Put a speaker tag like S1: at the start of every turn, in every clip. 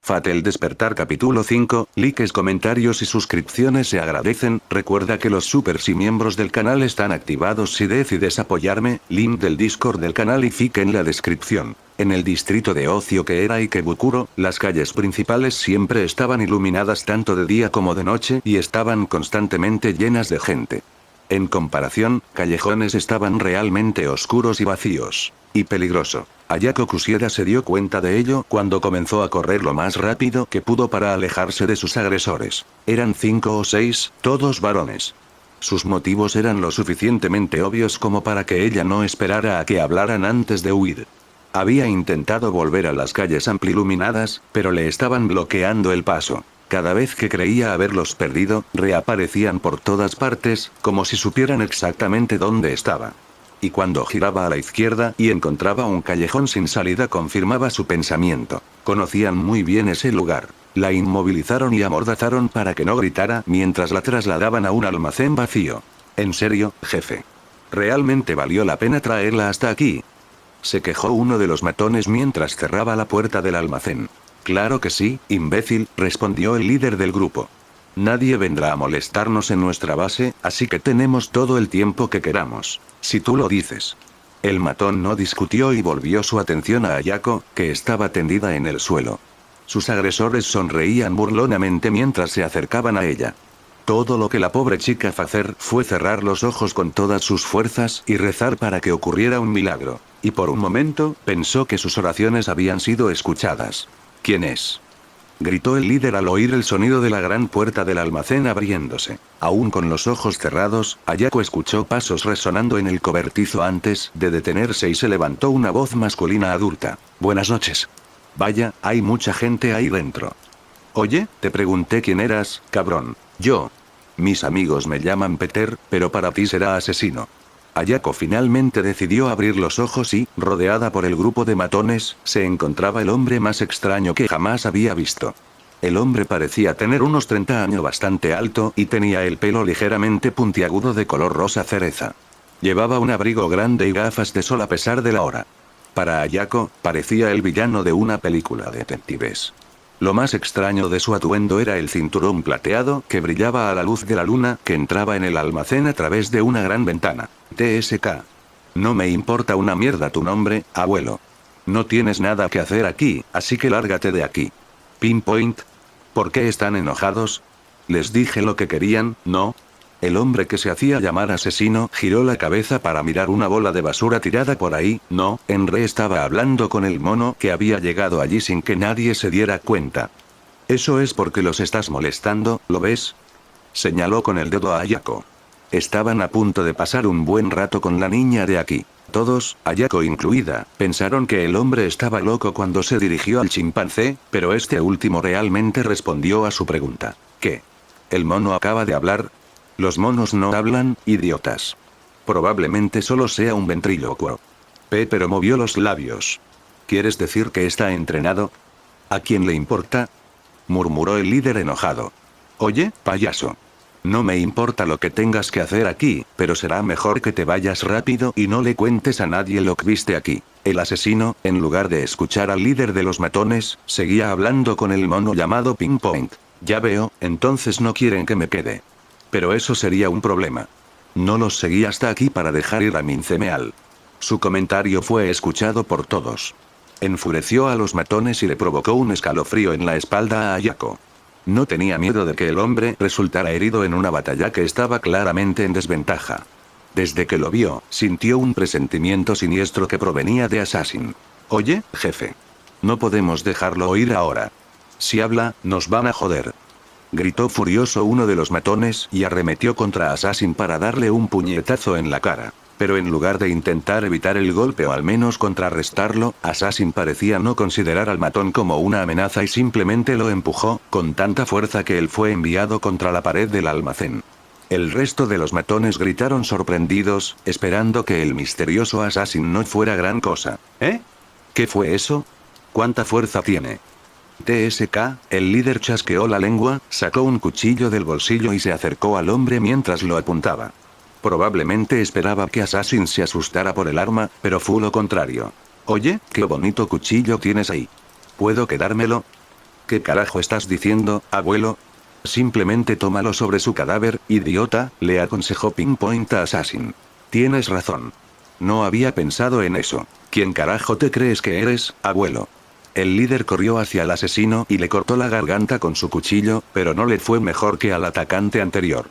S1: Fate el despertar capítulo 5, likes, comentarios y suscripciones se agradecen. Recuerda que los supers y miembros del canal están activados si decides apoyarme. Link del Discord del canal y fique en la descripción. En el distrito de ocio que era Ikebukuro, las calles principales siempre estaban iluminadas tanto de día como de noche y estaban constantemente llenas de gente. En comparación, callejones estaban realmente oscuros y vacíos. Y peligroso. Ayako Kushida se dio cuenta de ello cuando comenzó a correr lo más rápido que pudo para alejarse de sus agresores. Eran 5 o 6, todos varones. Sus motivos eran lo suficientemente obvios como para que ella no esperara a que hablaran antes de huir. Había intentado volver a las calles ampliluminadas, pero le estaban bloqueando el paso. Cada vez que creía haberlos perdido, reaparecían por todas partes, como si supieran exactamente dónde estaba. Y cuando giraba a la izquierda y encontraba un callejón sin salida confirmaba su pensamiento. Conocían muy bien ese lugar. La inmovilizaron y amordazaron para que no gritara mientras la trasladaban a un almacén vacío. ¿En serio, jefe? ¿Realmente valió la pena traerla hasta aquí? Se quejó uno de los matones mientras cerraba la puerta del almacén. Claro que sí, imbécil, respondió el líder del grupo. Nadie vendrá a molestarnos en nuestra base, así que tenemos todo el tiempo que queramos. Si tú lo dices. El matón no discutió y volvió su atención a Ayako, que estaba tendida en el suelo. Sus agresores sonreían burlonamente mientras se acercaban a ella. Todo lo que la pobre chica fue hacer fue cerrar los ojos con todas sus fuerzas y rezar para que ocurriera un milagro. Y por un momento, pensó que sus oraciones habían sido escuchadas. ¿Quién es? Gritó el líder al oír el sonido de la gran puerta del almacén abriéndose. Aún con los ojos cerrados, Ayako escuchó pasos resonando en el cobertizo antes de detenerse y se levantó una voz masculina adulta. Buenas noches. Vaya, hay mucha gente ahí dentro. Oye, te pregunté quién eras, cabrón. Yo. Mis amigos me llaman Peter, pero para ti será asesino. Ayako finalmente decidió abrir los ojos y, rodeada por el grupo de matones, se encontraba el hombre más extraño que jamás había visto. El hombre parecía tener unos 30 años, bastante alto y tenía el pelo ligeramente puntiagudo de color rosa cereza. Llevaba un abrigo grande y gafas de sol a pesar de la hora. Para Ayako, parecía el villano de una película de detectives. Lo más extraño de su atuendo era el cinturón plateado que brillaba a la luz de la luna que entraba en el almacén a través de una gran ventana. TSK. No me importa una mierda tu nombre, abuelo. No tienes nada que hacer aquí, así que lárgate de aquí. Pinpoint. ¿Por qué están enojados? Les dije lo que querían, ¿no? El hombre que se hacía llamar asesino giró la cabeza para mirar una bola de basura tirada por ahí. No, Enre estaba hablando con el mono que había llegado allí sin que nadie se diera cuenta. Eso es porque los estás molestando, ¿lo ves? Señaló con el dedo a Ayako. Estaban a punto de pasar un buen rato con la niña de aquí. Todos, Ayako incluida, pensaron que el hombre estaba loco cuando se dirigió al chimpancé, pero este último realmente respondió a su pregunta. ¿Qué? ¿El mono acaba de hablar? Los monos no hablan, idiotas. Probablemente solo sea un ventrílocuo. Pero movió los labios. ¿Quieres decir que está entrenado? ¿A quién le importa? Murmuró el líder enojado. Oye, payaso. No me importa lo que tengas que hacer aquí, pero será mejor que te vayas rápido y no le cuentes a nadie lo que viste aquí. El asesino, en lugar de escuchar al líder de los matones, seguía hablando con el mono llamado Pinpoint. Ya veo, entonces no quieren que me quede. Pero eso sería un problema. No los seguí hasta aquí para dejar ir a Mincemeal. Su comentario fue escuchado por todos. Enfureció a los matones y le provocó un escalofrío en la espalda a Ayako. No tenía miedo de que el hombre resultara herido en una batalla que estaba claramente en desventaja. Desde que lo vio, sintió un presentimiento siniestro que provenía de Assassin. Oye, jefe. No podemos dejarlo oír ahora. Si habla, nos van a joder. Gritó furioso uno de los matones y arremetió contra Assassin para darle un puñetazo en la cara. Pero en lugar de intentar evitar el golpe o al menos contrarrestarlo, Assassin parecía no considerar al matón como una amenaza y simplemente lo empujó, con tanta fuerza que él fue enviado contra la pared del almacén. El resto de los matones gritaron sorprendidos, esperando que el misterioso Assassin no fuera gran cosa. ¿Eh? ¿Qué fue eso? ¿Cuánta fuerza tiene? TSK, el líder chasqueó la lengua, sacó un cuchillo del bolsillo y se acercó al hombre mientras lo apuntaba. Probablemente esperaba que Assassin se asustara por el arma, pero fue lo contrario. Oye, qué bonito cuchillo tienes ahí. ¿Puedo quedármelo? ¿Qué carajo estás diciendo, abuelo? Simplemente tómalo sobre su cadáver, idiota, le aconsejó Pinpoint Assassin. Tienes razón. No había pensado en eso. ¿Quién carajo te crees que eres, abuelo? El líder corrió hacia el asesino y le cortó la garganta con su cuchillo, pero no le fue mejor que al atacante anterior.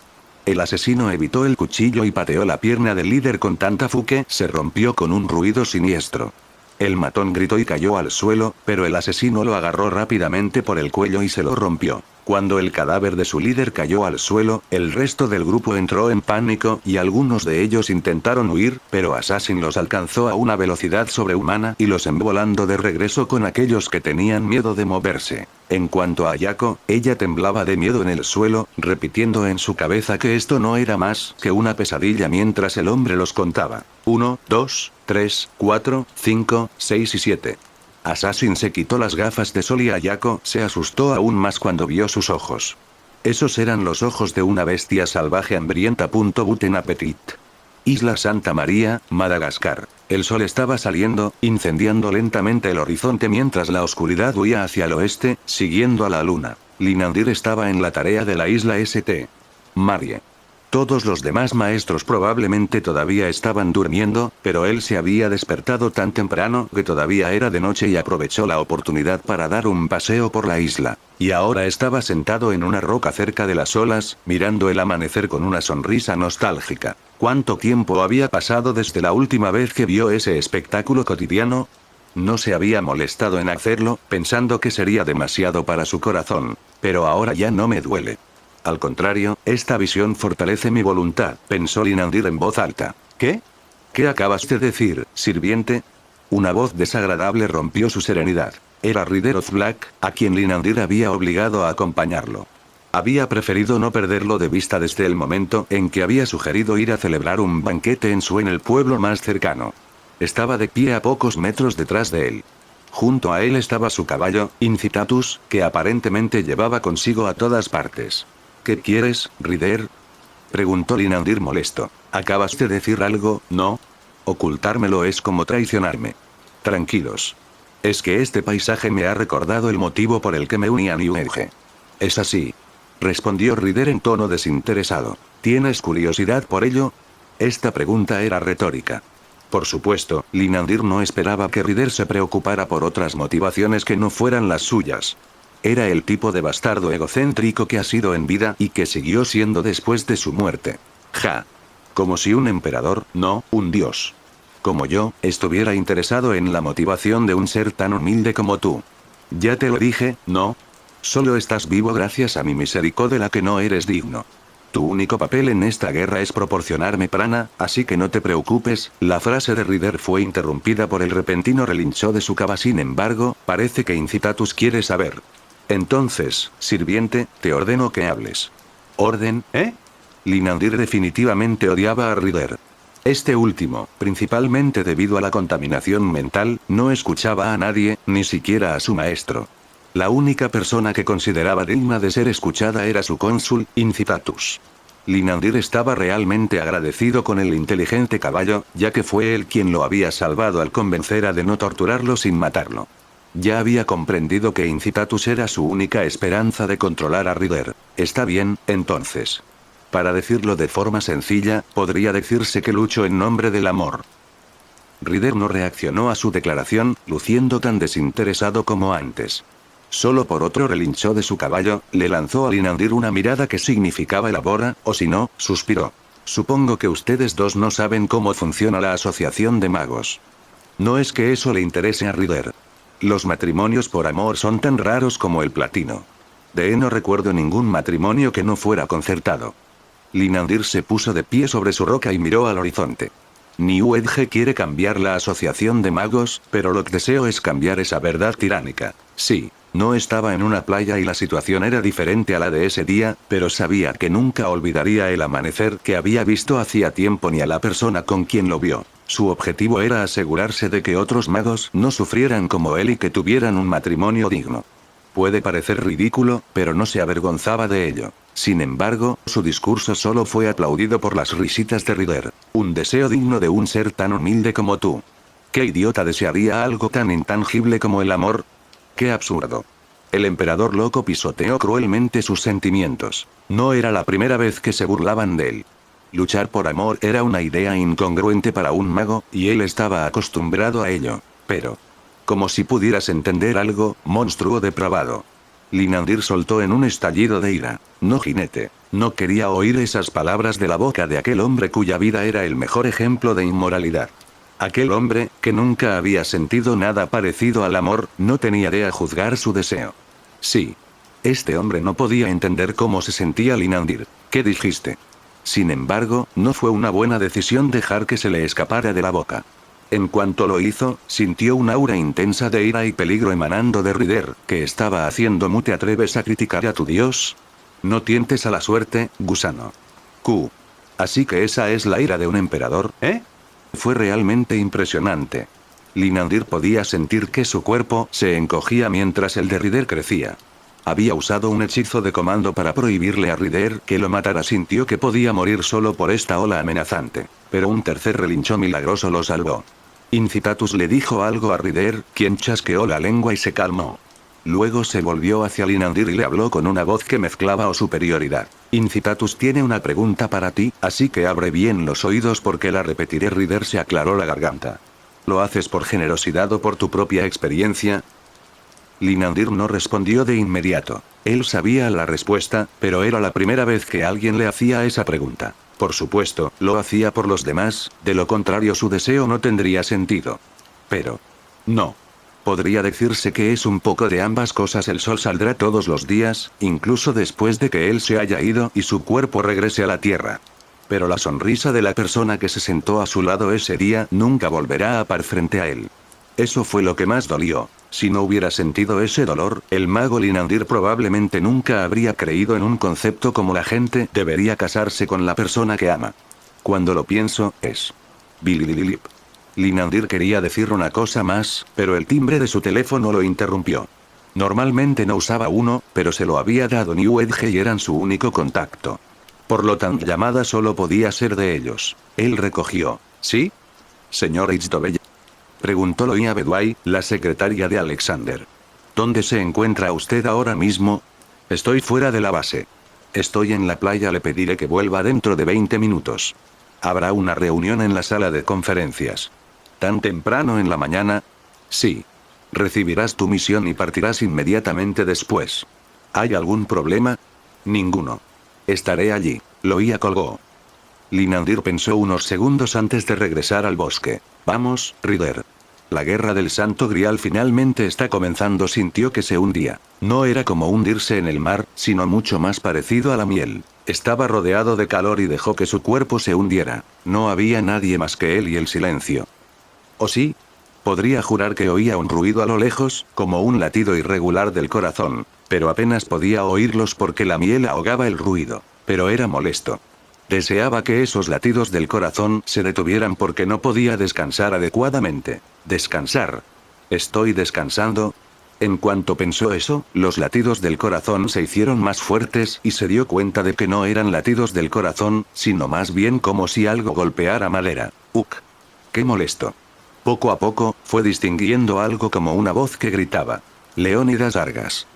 S1: El asesino evitó el cuchillo y pateó la pierna del líder con tanta fu que se rompió con un ruido siniestro. El matón gritó y cayó al suelo, pero el asesino lo agarró rápidamente por el cuello y se lo rompió. Cuando el cadáver de su líder cayó al suelo, el resto del grupo entró en pánico y algunos de ellos intentaron huir, pero Assassin los alcanzó a una velocidad sobrehumana y los envió volando de regreso con aquellos que tenían miedo de moverse. En cuanto a Yako, ella temblaba de miedo en el suelo, repitiendo en su cabeza que esto no era más que una pesadilla mientras el hombre los contaba. 1, 2, 3, 4, 5, 6 y 7. Assassin se quitó las gafas de sol y Ayako se asustó aún más cuando vio sus ojos. Esos eran los ojos de una bestia salvaje hambrienta. Buten appetit. Isla Santa María, Madagascar. El sol estaba saliendo, incendiando lentamente el horizonte mientras la oscuridad huía hacia el oeste, siguiendo a la luna. Linandir estaba en la tarea de la isla St. Marie. Todos los demás maestros probablemente todavía estaban durmiendo, pero él se había despertado tan temprano que todavía era de noche y aprovechó la oportunidad para dar un paseo por la isla. Y ahora estaba sentado en una roca cerca de las olas, mirando el amanecer con una sonrisa nostálgica. ¿Cuánto tiempo había pasado desde la última vez que vio ese espectáculo cotidiano? No se había molestado en hacerlo, pensando que sería demasiado para su corazón. Pero ahora ya no me duele. Al contrario, esta visión fortalece mi voluntad, pensó Linandir en voz alta. ¿Qué? ¿Qué acabas de decir, sirviente? Una voz desagradable rompió su serenidad. Era Rider of Black, a quien Linandir había obligado a acompañarlo. Había preferido no perderlo de vista desde el momento en que había sugerido ir a celebrar un banquete en el pueblo más cercano. Estaba de pie a pocos metros detrás de él. Junto a él estaba su caballo, Incitatus, que aparentemente llevaba consigo a todas partes. ¿Qué quieres, Rider? Preguntó Linandir molesto. ¿Acabas de decir algo, no? Ocultármelo es como traicionarme. Tranquilos. Es que este paisaje me ha recordado el motivo por el que me uní a New Age. Es así. Respondió Rider en tono desinteresado. ¿Tienes curiosidad por ello? Esta pregunta era retórica. Por supuesto, Linandir no esperaba que Rider se preocupara por otras motivaciones que no fueran las suyas. Era el tipo de bastardo egocéntrico que ha sido en vida y que siguió siendo después de su muerte. Ja. Como si un emperador, no, un dios. Como yo, estuviera interesado en la motivación de un ser tan humilde como tú. Ya te lo dije, ¿no? Solo estás vivo gracias a mi misericordia de la que no eres digno. Tu único papel en esta guerra es proporcionarme prana, así que no te preocupes. La frase de Rider fue interrumpida por el repentino relincho de su cava. Sin embargo, parece que Incitatus quiere saber. Entonces, sirviente, te ordeno que hables. ¿Orden, eh? Linandir definitivamente odiaba a Rider. Este último, principalmente debido a la contaminación mental, no escuchaba a nadie, ni siquiera a su maestro. La única persona que consideraba digna de ser escuchada era su cónsul, Incitatus. Linandir estaba realmente agradecido con el inteligente caballo, ya que fue él quien lo había salvado al convencer a de no torturarlo sin matarlo. Ya había comprendido que Incitatus era su única esperanza de controlar a Rider. Está bien, entonces. Para decirlo de forma sencilla, podría decirse que lucho en nombre del amor. Rider no reaccionó a su declaración, luciendo tan desinteresado como antes. Solo por otro relincho de su caballo, le lanzó a Linandir una mirada que significaba elabora, o si no, suspiró. Supongo que ustedes dos no saben cómo funciona la asociación de magos. No es que eso le interese a Rider. Los matrimonios por amor son tan raros como el platino. No recuerdo ningún matrimonio que no fuera concertado. Linandir se puso de pie sobre su roca y miró al horizonte. New Age quiere cambiar la asociación de magos, pero lo que deseo es cambiar esa verdad tiránica. Sí, no estaba en una playa y la situación era diferente a la de ese día, pero sabía que nunca olvidaría el amanecer que había visto hacía tiempo ni a la persona con quien lo vio. Su objetivo era asegurarse de que otros magos no sufrieran como él y que tuvieran un matrimonio digno. Puede parecer ridículo, pero no se avergonzaba de ello. Sin embargo, su discurso solo fue aplaudido por las risitas de Rider. Un deseo digno de un ser tan humilde como tú. ¿Qué idiota desearía algo tan intangible como el amor? ¡Qué absurdo! El emperador loco pisoteó cruelmente sus sentimientos. No era la primera vez que se burlaban de él. Luchar por amor era una idea incongruente para un mago, y él estaba acostumbrado a ello. Pero... como si pudieras entender algo, monstruo depravado. Linandir soltó en un estallido de ira. No, jinete. No quería oír esas palabras de la boca de aquel hombre cuya vida era el mejor ejemplo de inmoralidad. Aquel hombre, que nunca había sentido nada parecido al amor, no tenía de juzgar su deseo. Sí. Este hombre no podía entender cómo se sentía Linandir. ¿Qué dijiste? Sin embargo, no fue una buena decisión dejar que se le escapara de la boca. En cuanto lo hizo, sintió un aura intensa de ira y peligro emanando de Ryder, que estaba haciendo ¿te atreves a criticar a tu dios? No tientes a la suerte, gusano. Q. Así que esa es la ira de un emperador, ¿eh? Fue realmente impresionante. Linandir podía sentir que su cuerpo se encogía mientras el de Ryder crecía. Había usado un hechizo de comando para prohibirle a Ryder que lo matara. Sintió que podía morir solo por esta ola amenazante. Pero un tercer relincho milagroso lo salvó. Incitatus le dijo algo a Ryder, quien chasqueó la lengua y se calmó. Luego se volvió hacia Linandir y le habló con una voz que mezclaba superioridad. Incitatus tiene una pregunta para ti, así que abre bien los oídos porque la repetiré. Ryder se aclaró la garganta. ¿Lo haces por generosidad o por tu propia experiencia? Linandir no respondió de inmediato. Él sabía la respuesta, pero era la primera vez que alguien le hacía esa pregunta. Por supuesto, lo hacía por los demás, de lo contrario su deseo no tendría sentido. Pero... no. Podría decirse que es un poco de ambas cosas. El sol saldrá todos los días, incluso después de que él se haya ido y su cuerpo regrese a la tierra. Pero la sonrisa de la persona que se sentó a su lado ese día nunca volverá a aparecer frente a él. Eso fue lo que más dolió. Si no hubiera sentido ese dolor, el mago Linandir probablemente nunca habría creído en un concepto como la gente debería casarse con la persona que ama. Cuando lo pienso, es... Bilililip. Linandir quería decir una cosa más, pero el timbre de su teléfono lo interrumpió. Normalmente no usaba uno, pero se lo había dado New Edge y eran su único contacto. Por lo tanto, la llamada solo podía ser de ellos. Él recogió. ¿Sí? Señor H. Preguntó Loia Bedway, la secretaria de Alexander. ¿Dónde se encuentra usted ahora mismo? Estoy fuera de la base. Estoy en la playa. Le pediré que vuelva dentro de 20 minutos. Habrá una reunión en la sala de conferencias. ¿Tan temprano en la mañana? Sí. Recibirás tu misión y partirás inmediatamente después. ¿Hay algún problema? Ninguno. Estaré allí. Loia colgó. Linandir pensó unos segundos antes de regresar al bosque. Vamos, Ryder. La guerra del Santo Grial finalmente está comenzando. Sintió que se hundía. No era como hundirse en el mar, sino mucho más parecido a la miel. Estaba rodeado de calor y dejó que su cuerpo se hundiera. No había nadie más que él y el silencio. ¿O sí? Podría jurar que oía un ruido a lo lejos, como un latido irregular del corazón, pero apenas podía oírlos porque la miel ahogaba el ruido. Pero era molesto. Deseaba que esos latidos del corazón se detuvieran porque no podía descansar adecuadamente. Descansar. ¿Estoy descansando? En cuanto pensó eso, los latidos del corazón se hicieron más fuertes y se dio cuenta de que no eran latidos del corazón, sino más bien como si algo golpeara madera. ¡Uk! ¡Qué molesto! Poco a poco, fue distinguiendo algo como una voz que gritaba. Leónidas Argas.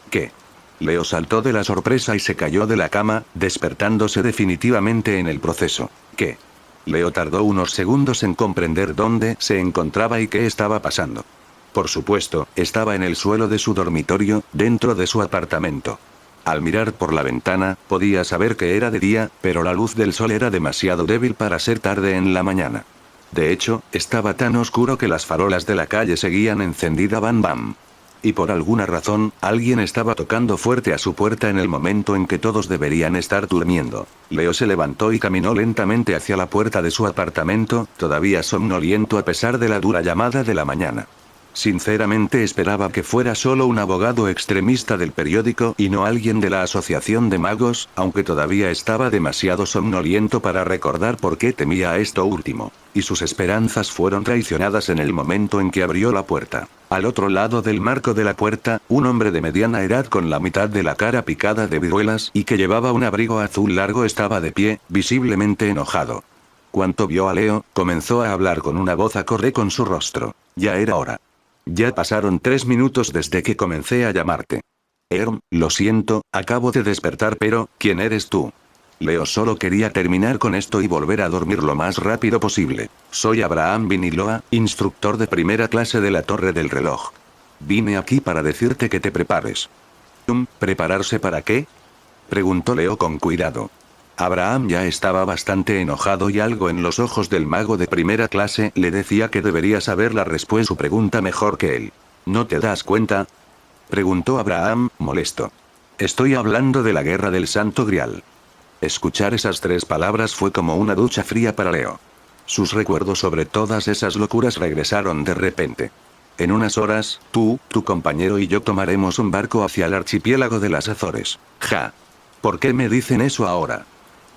S1: ¿Qué? Leo saltó de la sorpresa y se cayó de la cama, despertándose definitivamente en el proceso. ¿Qué? Leo tardó unos segundos en comprender dónde se encontraba y qué estaba pasando. Por supuesto, estaba en el suelo de su dormitorio, dentro de su apartamento. Al mirar por la ventana, podía saber que era de día, pero la luz del sol era demasiado débil para ser tarde en la mañana. De hecho, estaba tan oscuro que las farolas de la calle seguían encendidas. Bam bam. Y por alguna razón, alguien estaba tocando fuerte a su puerta en el momento en que todos deberían estar durmiendo. Leo se levantó y caminó lentamente hacia la puerta de su apartamento, todavía somnoliento a pesar de la dura llamada de la mañana. Sinceramente esperaba que fuera solo un abogado extremista del periódico y no alguien de la Asociación de Magos, aunque todavía estaba demasiado somnoliento para recordar por qué temía esto último. Y sus esperanzas fueron traicionadas en el momento en que abrió la puerta. Al otro lado del marco de la puerta, un hombre de mediana edad con la mitad de la cara picada de viruelas y que llevaba un abrigo azul largo estaba de pie, visiblemente enojado. Cuando vio a Leo, comenzó a hablar con una voz acorde con su rostro. Ya era hora. Ya pasaron 3 minutos desde que comencé a llamarte. Lo siento, acabo de despertar, pero, ¿quién eres tú? Leo solo quería terminar con esto y volver a dormir lo más rápido posible. Soy Abraham Viniloa, instructor de primera clase de la Torre del Reloj. Vine aquí para decirte que te prepares. ¿Prepararse para qué? Preguntó Leo con cuidado. Abraham ya estaba bastante enojado y algo en los ojos del mago de primera clase le decía que debería saber la respuesta a su pregunta mejor que él. ¿No te das cuenta? Preguntó Abraham, molesto. Estoy hablando de la guerra del Santo Grial. Escuchar esas 3 palabras fue como una ducha fría para Leo. Sus recuerdos sobre todas esas locuras regresaron de repente. En unas horas, tú, tu compañero y yo tomaremos un barco hacia el archipiélago de las Azores. Ja. ¿Por qué me dicen eso ahora?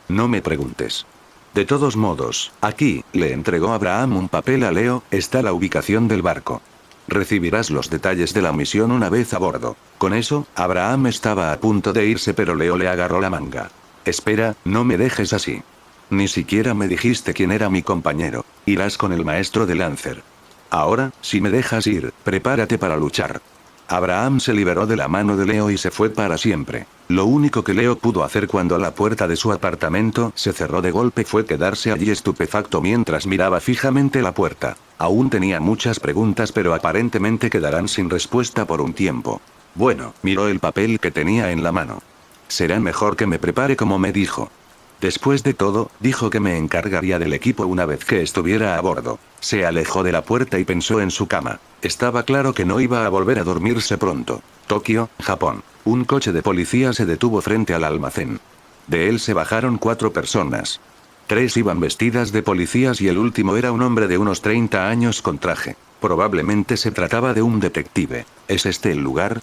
S1: No me preguntes. De todos modos, aquí, le entregó Abraham un papel a Leo, está la ubicación del barco. Recibirás los detalles de la misión una vez a bordo. Con eso, Abraham estaba a punto de irse, pero Leo le agarró la manga. Espera, no me dejes así. Ni siquiera me dijiste quién era mi compañero. Irás con el maestro de Lancer. Ahora, si me dejas ir, prepárate para luchar. Abraham se liberó de la mano de Leo y se fue para siempre. Lo único que Leo pudo hacer cuando la puerta de su apartamento se cerró de golpe fue quedarse allí estupefacto mientras miraba fijamente la puerta. Aún tenía muchas preguntas, pero aparentemente quedarán sin respuesta por un tiempo. Bueno, miró el papel que tenía en la mano. Será mejor que me prepare como me dijo. Después de todo, dijo que me encargaría del equipo una vez que estuviera a bordo. Se alejó de la puerta y pensó en su cama. Estaba claro que no iba a volver a dormirse pronto. Tokio, Japón. Un coche de policía se detuvo frente al almacén. De él se bajaron 4 personas. 3 iban vestidas de policías y el último era un hombre de unos 30 años con traje. Probablemente se trataba de un detective. ¿Es este el lugar?,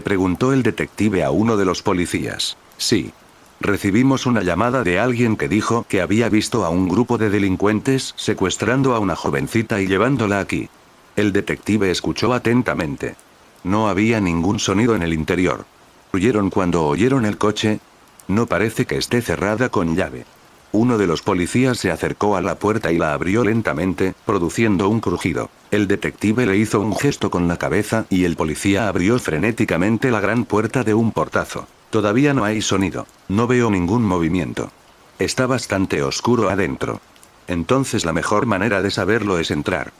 S1: preguntó el detective a uno de los policías. Sí. Recibimos una llamada de alguien que dijo que había visto a un grupo de delincuentes secuestrando a una jovencita y llevándola aquí. El detective escuchó atentamente. No había ningún sonido en el interior. ¿Huyeron cuando oyeron el coche? No parece que esté cerrada con llave. Uno de los policías se acercó a la puerta y la abrió lentamente, produciendo un crujido. El detective le hizo un gesto con la cabeza y el policía abrió frenéticamente la gran puerta de un portazo. Todavía no hay sonido. No veo ningún movimiento. Está bastante oscuro adentro. Entonces la mejor manera de saberlo es entrar.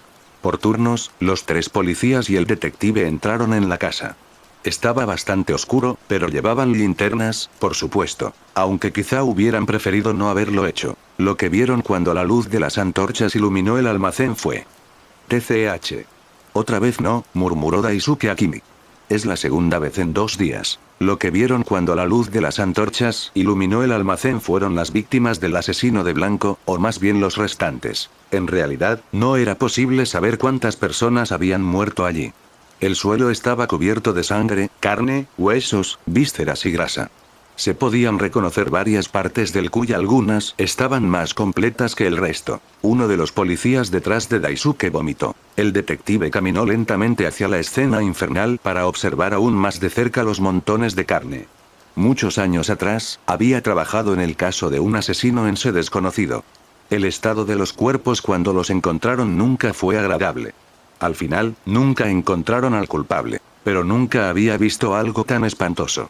S1: Por turnos, los 3 policías y el detective entraron en la casa. Estaba bastante oscuro, pero llevaban linternas, por supuesto. Aunque quizá hubieran preferido no haberlo hecho. Lo que vieron cuando la luz de las antorchas iluminó el almacén fue... TCH. Otra vez no, murmuró Daisuke Akimi. Es la segunda vez en 2 días. Lo que vieron cuando la luz de las antorchas iluminó el almacén fueron las víctimas del asesino de blanco, o más bien los restantes. En realidad, no era posible saber cuántas personas habían muerto allí. El suelo estaba cubierto de sangre, carne, huesos, vísceras y grasa. Se podían reconocer varias partes del cuy, algunas estaban más completas que el resto. Uno de los policías detrás de Daisuke vomitó. El detective caminó lentamente hacia la escena infernal para observar aún más de cerca los montones de carne. Muchos años atrás, había trabajado en el caso de un asesino en sede desconocido. El estado de los cuerpos cuando los encontraron nunca fue agradable. Al final, nunca encontraron al culpable. Pero nunca había visto algo tan espantoso.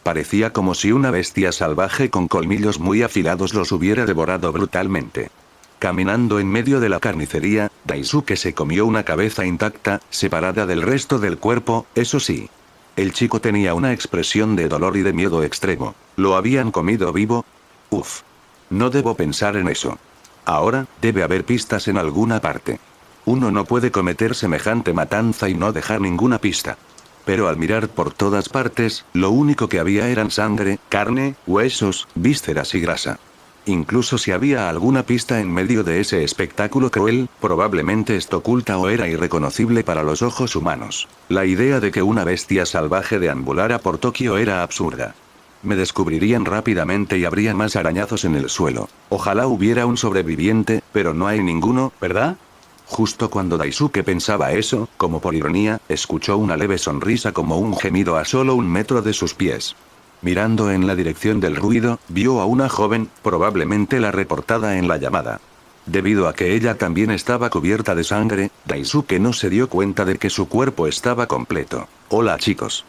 S1: Parecía como si una bestia salvaje con colmillos muy afilados los hubiera devorado brutalmente. Caminando en medio de la carnicería, Daisuke se comió una cabeza intacta, separada del resto del cuerpo, eso sí. El chico tenía una expresión de dolor y de miedo extremo. ¿Lo habían comido vivo? Uf. No debo pensar en eso. Ahora, debe haber pistas en alguna parte. Uno no puede cometer semejante matanza y no dejar ninguna pista. Pero al mirar por todas partes, lo único que había eran sangre, carne, huesos, vísceras y grasa. Incluso si había alguna pista en medio de ese espectáculo cruel, probablemente esto oculta o era irreconocible para los ojos humanos. La idea de que una bestia salvaje deambulara por Tokio era absurda. Me descubrirían rápidamente y habría más arañazos en el suelo. Ojalá hubiera un sobreviviente, pero no hay ninguno, ¿verdad? Justo cuando Daisuke pensaba eso, como por ironía, escuchó una leve sonrisa como un gemido a solo 1 metro de sus pies. Mirando en la dirección del ruido, vio a una joven, probablemente la reportada en la llamada. Debido a que ella también estaba cubierta de sangre, Daisuke no se dio cuenta de que su cuerpo estaba completo. Hola chicos.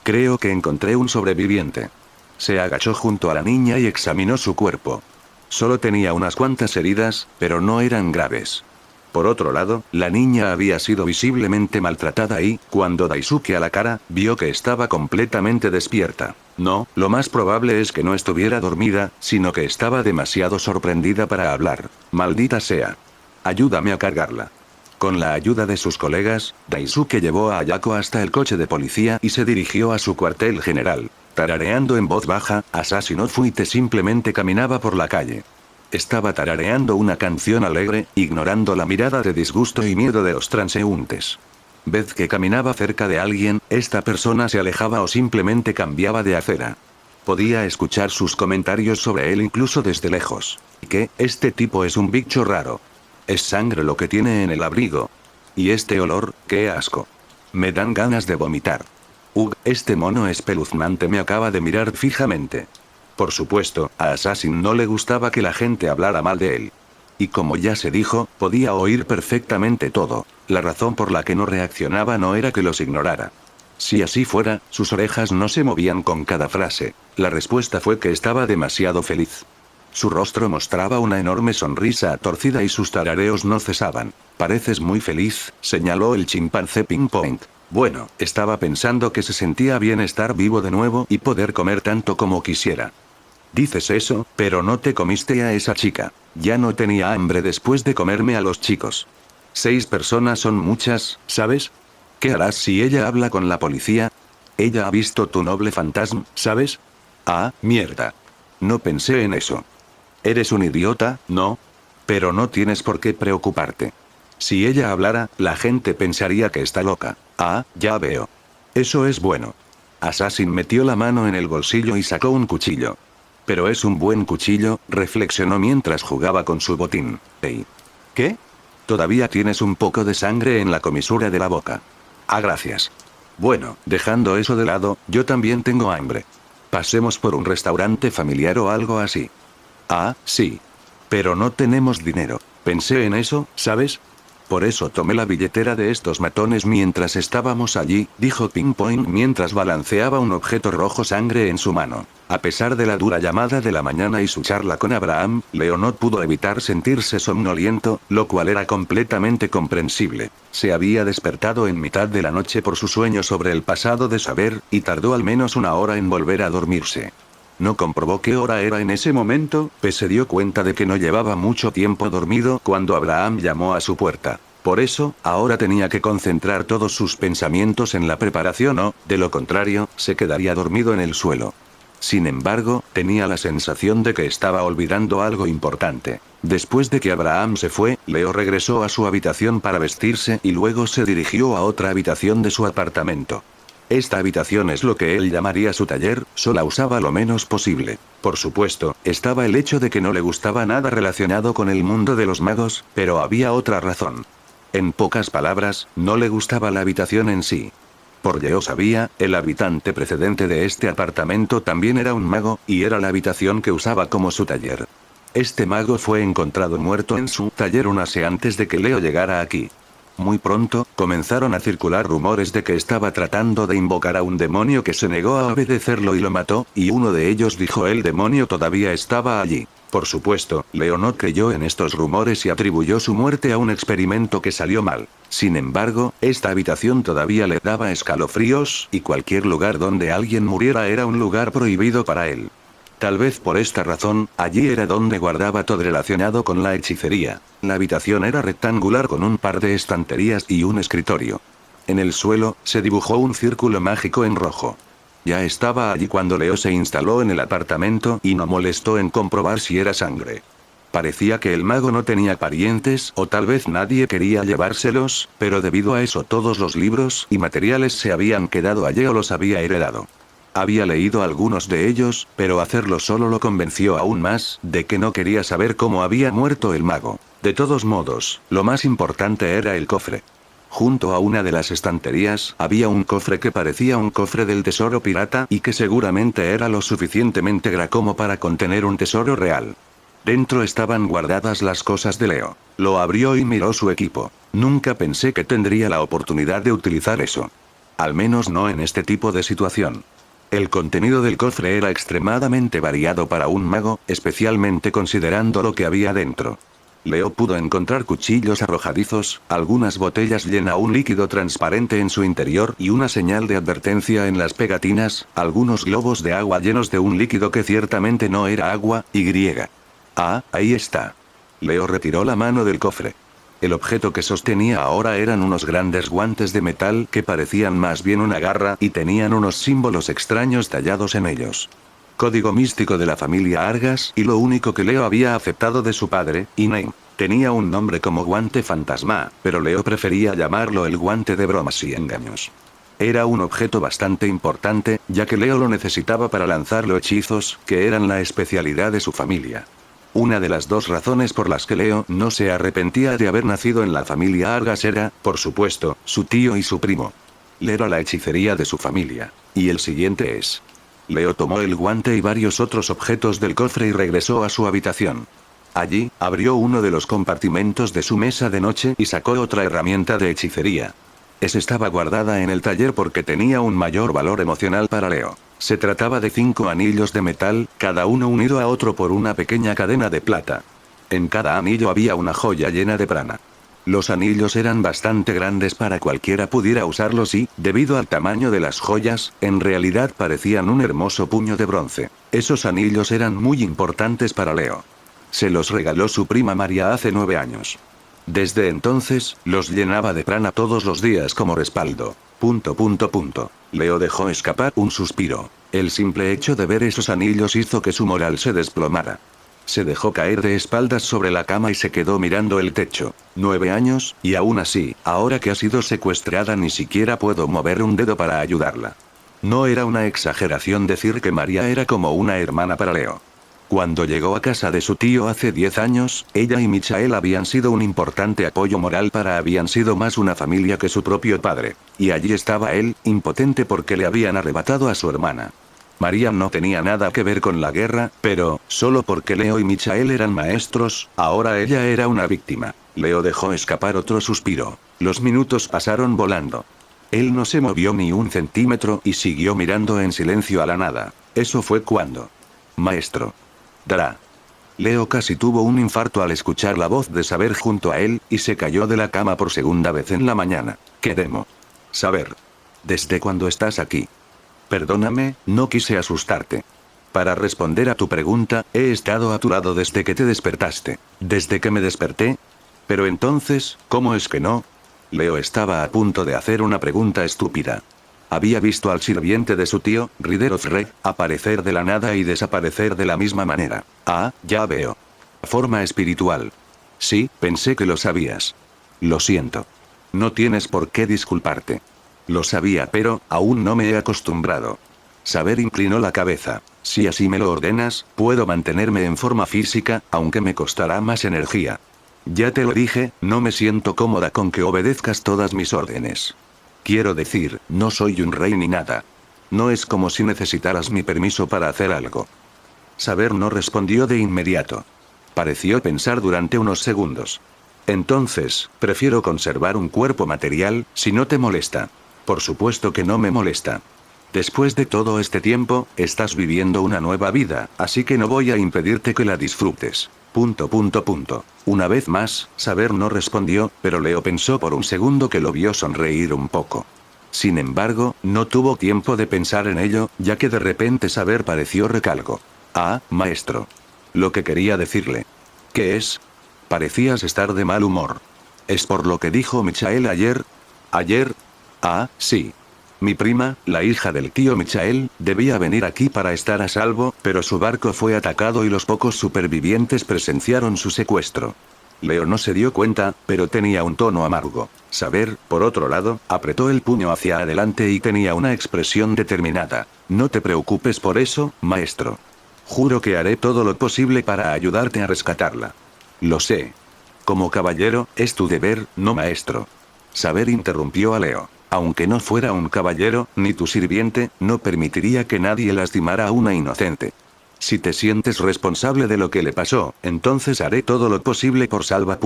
S1: Creo que encontré un sobreviviente. Se agachó junto a la niña y examinó su cuerpo. Solo tenía unas cuantas heridas, pero no eran graves. Por otro lado, la niña había sido visiblemente maltratada y, cuando Daisuke a la cara, vio que estaba completamente despierta. No, lo más probable es que no estuviera dormida, sino que estaba demasiado sorprendida para hablar. Maldita sea. Ayúdame a cargarla. Con la ayuda de sus colegas, Daisuke llevó a Ayako hasta el coche de policía y se dirigió a su cuartel general. Tarareando en voz baja, Asashi no Fuite simplemente caminaba por la calle. Estaba tarareando una canción alegre, ignorando la mirada de disgusto y miedo de los transeúntes. Vez que caminaba cerca de alguien, esta persona se alejaba o simplemente cambiaba de acera. Podía escuchar sus comentarios sobre él incluso desde lejos. ¿Qué? Este tipo es un bicho raro. Es sangre lo que tiene en el abrigo. Y este olor, qué asco. Me dan ganas de vomitar. Este mono espeluznante me acaba de mirar fijamente. Por supuesto, a Assassin no le gustaba que la gente hablara mal de él. Y como ya se dijo, podía oír perfectamente todo. La razón por la que no reaccionaba no era que los ignorara. Si así fuera, sus orejas no se movían con cada frase. La respuesta fue que estaba demasiado feliz. Su rostro mostraba una enorme sonrisa torcida y sus tarareos no cesaban. Pareces muy feliz, señaló el chimpancé Pinpoint. Bueno, estaba pensando que se sentía bien estar vivo de nuevo y poder comer tanto como quisiera. Dices eso, pero no te comiste a esa chica. Ya no tenía hambre después de comerme a los chicos. 6 personas son muchas, ¿sabes? ¿Qué harás si ella habla con la policía? Ella ha visto tu noble fantasma, ¿sabes? Ah, mierda. No pensé en eso. Eres un idiota, ¿no? Pero no tienes por qué preocuparte. Si ella hablara, la gente pensaría que está loca. Ah, ya veo. Eso es bueno. Assassin metió la mano en el bolsillo y sacó un cuchillo. Pero es un buen cuchillo, reflexionó mientras jugaba con su botín. Hey. ¿Qué? Todavía tienes un poco de sangre en la comisura de la boca. Ah, gracias. Bueno, dejando eso de lado, yo también tengo hambre. Pasemos por un restaurante familiar o algo así. Ah, sí. Pero no tenemos dinero. Pensé en eso, ¿sabes? Por eso tomé la billetera de estos matones mientras estábamos allí, dijo Pinpoint mientras balanceaba un objeto rojo sangre en su mano. A pesar de la dura llamada de la mañana y su charla con Abraham, Leo no pudo evitar sentirse somnoliento, lo cual era completamente comprensible. Se había despertado en mitad de la noche por su sueño sobre el pasado de saber, y tardó al menos una hora en volver a dormirse. No comprobó qué hora era en ese momento, pues se dio cuenta de que no llevaba mucho tiempo dormido cuando Abraham llamó a su puerta. Por eso, ahora tenía que concentrar todos sus pensamientos en la preparación o, de lo contrario, se quedaría dormido en el suelo. Sin embargo, tenía la sensación de que estaba olvidando algo importante. Después de que Abraham se fue, Leo regresó a su habitación para vestirse y luego se dirigió a otra habitación de su apartamento. Esta habitación es lo que él llamaría su taller, solo usaba lo menos posible. Por supuesto, estaba el hecho de que no le gustaba nada relacionado con el mundo de los magos, pero había otra razón. En pocas palabras, no le gustaba la habitación en sí. Por Leo sabía, el habitante precedente de este apartamento también era un mago, y era la habitación que usaba como su taller. Este mago fue encontrado muerto en su taller unas horas antes de que Leo llegara aquí. Muy pronto, comenzaron a circular rumores de que estaba tratando de invocar a un demonio que se negó a obedecerlo y lo mató, y uno de ellos dijo el demonio todavía estaba allí. Por supuesto, Leo no creyó en estos rumores y atribuyó su muerte a un experimento que salió mal. Sin embargo, esta habitación todavía le daba escalofríos, y cualquier lugar donde alguien muriera era un lugar prohibido para él. Tal vez por esta razón, allí era donde guardaba todo relacionado con la hechicería. La habitación era rectangular con un par de estanterías y un escritorio. En el suelo, se dibujó un círculo mágico en rojo. Ya estaba allí cuando Leo se instaló en el apartamento y no molestó en comprobar si era sangre. Parecía que el mago no tenía parientes o tal vez nadie quería llevárselos, pero debido a eso todos los libros y materiales se habían quedado allí o los había heredado. Había leído algunos de ellos, pero hacerlo solo lo convenció aún más de que no quería saber cómo había muerto el mago. De todos modos, lo más importante era el cofre. Junto a una de las estanterías, había un cofre que parecía un cofre del tesoro pirata y que seguramente era lo suficientemente grande como para contener un tesoro real. Dentro estaban guardadas las cosas de Leo. Lo abrió y miró su equipo. Nunca pensé que tendría la oportunidad de utilizar eso. Al menos no en este tipo de situación. El contenido del cofre era extremadamente variado para un mago, especialmente considerando lo que había dentro. Leo pudo encontrar cuchillos arrojadizos, algunas botellas llenas un líquido transparente en su interior y una señal de advertencia en las pegatinas, algunos globos de agua llenos de un líquido que ciertamente no era agua, y. Ah, ahí está. Leo retiró la mano del cofre. El objeto que sostenía ahora eran unos grandes guantes de metal que parecían más bien una garra y tenían unos símbolos extraños tallados en ellos. Código místico de la familia Argas y lo único que Leo había aceptado de su padre, Inaim. Tenía un nombre como guante fantasma, pero Leo prefería llamarlo el guante de bromas y engaños. Era un objeto bastante importante, ya que Leo lo necesitaba para lanzar los hechizos, que eran la especialidad de su familia. Una de las dos razones por las que Leo no se arrepentía de haber nacido en la familia Argas era, por supuesto, su tío y su primo. Leo era la hechicería de su familia. Y el siguiente es. Leo tomó el guante y varios otros objetos del cofre y regresó a su habitación. Allí, abrió uno de los compartimentos de su mesa de noche y sacó otra herramienta de hechicería. Esa estaba guardada en el taller porque tenía un mayor valor emocional para Leo. Se trataba de 5 anillos de metal, cada uno unido a otro por una pequeña cadena de plata. En cada anillo había una joya llena de prana. Los anillos eran bastante grandes para cualquiera pudiera usarlos y, debido al tamaño de las joyas, en realidad parecían un hermoso puño de bronce. Esos anillos eran muy importantes para Leo. Se los regaló su prima María hace 9 años. Desde entonces, los llenaba de prana todos los días como respaldo. Leo dejó escapar un suspiro. El simple hecho de ver esos anillos hizo que su moral se desplomara. Se dejó caer de espaldas sobre la cama y se quedó mirando el techo. 9 años, y aún así, ahora que ha sido secuestrada ni siquiera puedo mover un dedo para ayudarla. No era una exageración decir que María era como una hermana para Leo. Cuando llegó a casa de su tío hace 10 años, ella y Michael habían sido un importante apoyo moral habían sido más una familia que su propio padre. Y allí estaba él, impotente porque le habían arrebatado a su hermana. María no tenía nada que ver con la guerra, pero, solo porque Leo y Michael eran maestros, ahora ella era una víctima. Leo dejó escapar otro suspiro. Los minutos pasaron volando. Él no se movió ni un centímetro y siguió mirando en silencio a la nada. Eso fue cuando. Maestro. Dará. Leo casi tuvo un infarto al escuchar la voz de Saber junto a él, y se cayó de la cama por segunda vez en la mañana. ¿Qué demo? Saber. ¿Desde cuándo estás aquí? Perdóname, no quise asustarte. Para responder a tu pregunta, he estado a tu lado desde que te despertaste. ¿Desde que me desperté? Pero entonces, ¿cómo es que no? Leo estaba a punto de hacer una pregunta estúpida. Había visto al sirviente de su tío, Rider of Red, aparecer de la nada y desaparecer de la misma manera. Ah, ya veo. Forma espiritual. Sí, pensé que lo sabías. Lo siento. No tienes por qué disculparte. Lo sabía, pero, aún no me he acostumbrado. Saber inclinó la cabeza. Si así me lo ordenas, puedo mantenerme en forma física, aunque me costará más energía. Ya te lo dije, no me siento cómoda con que obedezcas todas mis órdenes. Quiero decir, no soy un rey ni nada. No es como si necesitaras mi permiso para hacer algo. Saber no respondió de inmediato. Pareció pensar durante unos segundos. Entonces, prefiero conservar un cuerpo material, si no te molesta. Por supuesto que no me molesta. Después de todo este tiempo, estás viviendo una nueva vida, así que no voy a impedirte que la disfrutes. Una vez más, Saber no respondió, pero Leo pensó por un segundo que lo vio sonreír un poco. Sin embargo, no tuvo tiempo de pensar en ello, ya que de repente Saber pareció recalco. Ah, maestro. Lo que quería decirle. ¿Qué es? Parecías estar de mal humor. ¿Es por lo que dijo Michael ayer? ¿Ayer? Ah, sí. Mi prima, la hija del tío Michael, debía venir aquí para estar a salvo, pero su barco fue atacado y los pocos supervivientes presenciaron su secuestro. Leo no se dio cuenta, pero tenía un tono amargo. Saber, por otro lado, apretó el puño hacia adelante y tenía una expresión determinada. No te preocupes por eso, maestro. Juro que haré todo lo posible para ayudarte a rescatarla. Lo sé. Como caballero, es tu deber, no maestro. Saber interrumpió a Leo. Aunque no fuera un caballero, ni tu sirviente, no permitiría que nadie lastimara a una inocente. Si te sientes responsable de lo que le pasó, entonces haré todo lo posible por Salva.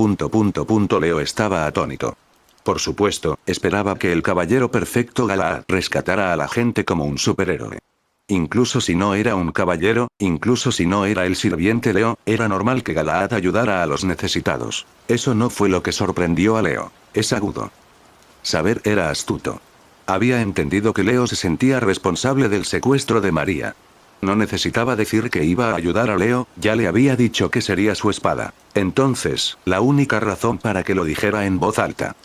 S1: Leo estaba atónito. Por supuesto, esperaba que el caballero perfecto Galahad rescatara a la gente como un superhéroe. Incluso si no era un caballero, incluso si no era el sirviente Leo, era normal que Galahad ayudara a los necesitados. Eso no fue lo que sorprendió a Leo. Es agudo. Saber era astuto. Había entendido que Leo se sentía responsable del secuestro de María. No necesitaba decir que iba a ayudar a Leo, ya le había dicho que sería su espada. Entonces, la única razón para que lo dijera en voz alta.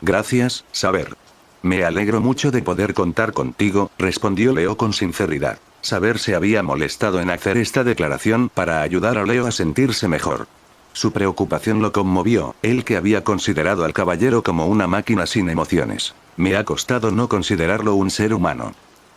S1: Gracias, Saber. Me alegro mucho de poder contar contigo, respondió Leo con sinceridad. Saber se había molestado en hacer esta declaración para ayudar a Leo a sentirse mejor. Su preocupación lo conmovió, él que había considerado al caballero como una máquina sin emociones. Me ha costado no considerarlo un ser humano.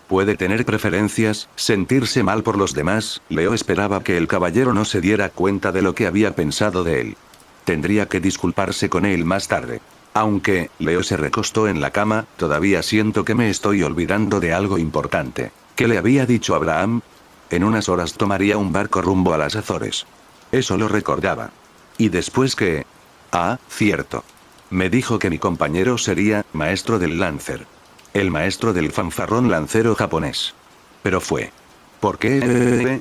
S1: Puede tener preferencias, sentirse mal por los demás. Leo esperaba que el caballero no se diera cuenta de lo que había pensado de él. Tendría que disculparse con él más tarde. Aunque, Leo se recostó en la cama, todavía siento que me estoy olvidando de algo importante. ¿Qué le había dicho Abraham? En unas horas tomaría un barco rumbo a las Azores. Eso lo recordaba. ¿Y después qué? Ah, cierto. Me dijo que mi compañero sería maestro del Lancer. El maestro del fanfarrón lancero japonés. Pero fue. ¿Por qué?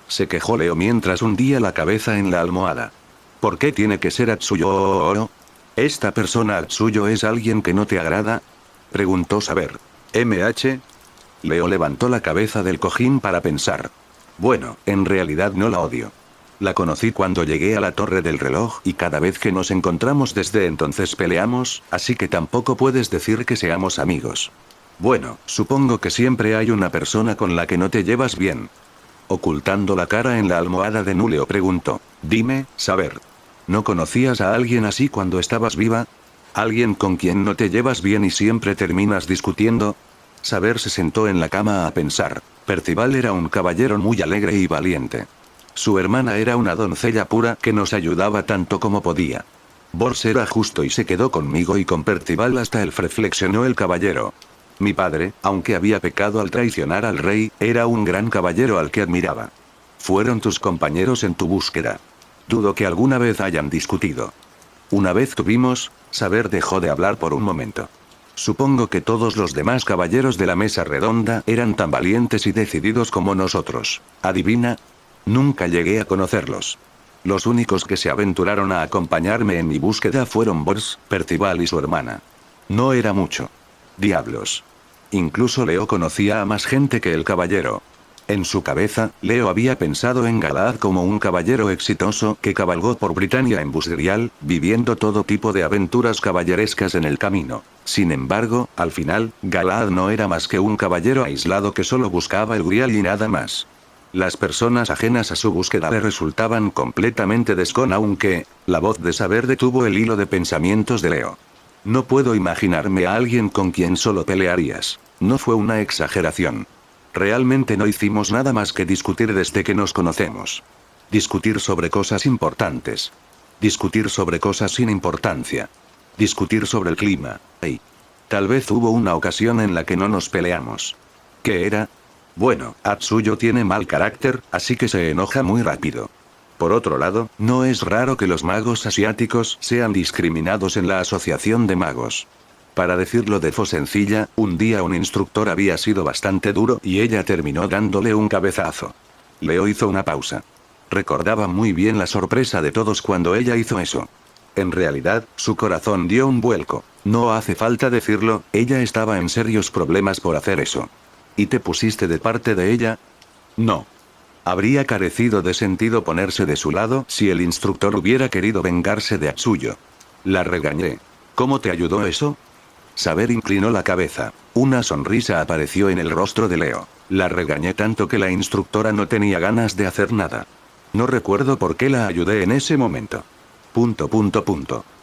S1: Se quejó Leo mientras hundía la cabeza en la almohada. ¿Por qué tiene que ser Atsuyo? ¿Esta persona Atsuyo es alguien que no te agrada? Preguntó Saber. ¿MH? Leo levantó la cabeza del cojín para pensar. Bueno, en realidad no la odio. La conocí cuando llegué a la torre del reloj y cada vez que nos encontramos desde entonces peleamos, así que tampoco puedes decir que seamos amigos. Bueno, supongo que siempre hay una persona con la que no te llevas bien. Ocultando la cara en la almohada de Núleo preguntó. Dime, Saber. ¿No conocías a alguien así cuando estabas viva? ¿Alguien con quien no te llevas bien y siempre terminas discutiendo? Saber se sentó en la cama a pensar. Percival era un caballero muy alegre y valiente. Su hermana era una doncella pura que nos ayudaba tanto como podía. Bors era justo y se quedó conmigo y con Percival hasta el reflexionó el caballero. Mi padre, aunque había pecado al traicionar al rey, era un gran caballero al que admiraba. Fueron tus compañeros en tu búsqueda. Dudo que alguna vez hayan discutido. Una vez tuvimos, Saber dejó de hablar por un momento. Supongo que todos los demás caballeros de la mesa redonda eran tan valientes y decididos como nosotros. ¿Adivina? Nunca llegué a conocerlos. Los únicos que se aventuraron a acompañarme en mi búsqueda fueron Bors, Percival y su hermana. No era mucho. Diablos. Incluso Leo conocía a más gente que el caballero. En su cabeza, Leo había pensado en Galahad como un caballero exitoso que cabalgó por Britania en Busrial, viviendo todo tipo de aventuras caballerescas en el camino. Sin embargo, al final, Galahad no era más que un caballero aislado que solo buscaba el Grial y nada más. Las personas ajenas a su búsqueda le resultaban completamente aunque, la voz de Saber detuvo el hilo de pensamientos de Leo. No puedo imaginarme a alguien con quien solo pelearías. No fue una exageración. Realmente no hicimos nada más que discutir desde que nos conocemos. Discutir sobre cosas importantes. Discutir sobre cosas sin importancia. Discutir sobre el clima. Y tal vez hubo una ocasión en la que no nos peleamos. ¿Qué era? Bueno, Atsuyo tiene mal carácter, así que se enoja muy rápido. Por otro lado, no es raro que los magos asiáticos sean discriminados en la asociación de magos. Para decirlo de forma sencilla, un día un instructor había sido bastante duro y ella terminó dándole un cabezazo. Leo hizo una pausa. Recordaba muy bien la sorpresa de todos cuando ella hizo eso. En realidad, su corazón dio un vuelco. No hace falta decirlo, ella estaba en serios problemas por hacer eso. ¿Y te pusiste de parte de ella? No. Habría carecido de sentido ponerse de su lado si el instructor hubiera querido vengarse de Atsuyo. La regañé. ¿Cómo te ayudó eso? Saber inclinó la cabeza. Una sonrisa apareció en el rostro de Leo. La regañé tanto que la instructora no tenía ganas de hacer nada. No recuerdo por qué la ayudé en ese momento.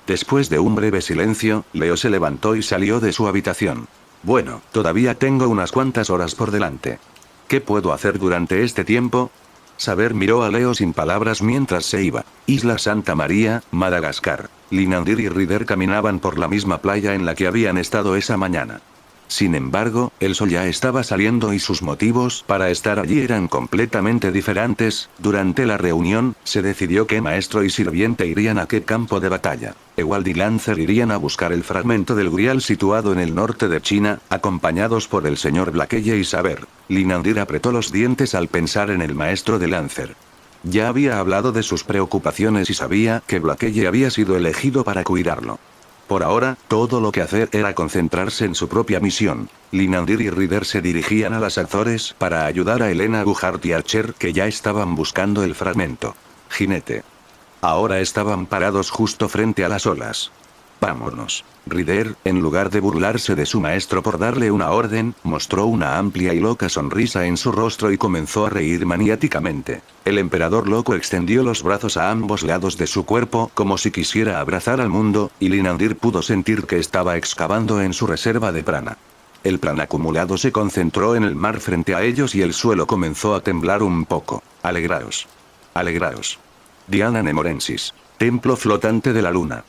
S1: Después de un breve silencio, Leo se levantó y salió de su habitación. Bueno, todavía tengo unas cuantas horas por delante. ¿Qué puedo hacer durante este tiempo? Saber miró a Leo sin palabras mientras se iba. Isla Santa María, Madagascar. Linandir y Rider caminaban por la misma playa en la que habían estado esa mañana. Sin embargo, el sol ya estaba saliendo y sus motivos para estar allí eran completamente diferentes. Durante la reunión, se decidió que maestro y sirviente irían a qué campo de batalla. Ewald y Lancer irían a buscar el fragmento del Grial situado en el norte de China, acompañados por el señor Blackeye y Saber. Linandir apretó los dientes al pensar en el maestro de Lancer. Ya había hablado de sus preocupaciones y sabía que Blackeye había sido elegido para cuidarlo. Por ahora, todo lo que hacer era concentrarse en su propia misión. Linandir y Ryder se dirigían a las Azores para ayudar a Elena Buhart y Archer, que ya estaban buscando el fragmento. Jinete. Ahora estaban parados justo frente a las olas. Vámonos. Ryder, en lugar de burlarse de su maestro por darle una orden, mostró una amplia y loca sonrisa en su rostro y comenzó a reír maniáticamente. El emperador loco extendió los brazos a ambos lados de su cuerpo como si quisiera abrazar al mundo, y Linandir pudo sentir que estaba excavando en su reserva de prana. El prana acumulado se concentró en el mar frente a ellos y el suelo comenzó a temblar un poco. Alegraos. Alegraos. Diana Nemorensis. Templo flotante de la luna.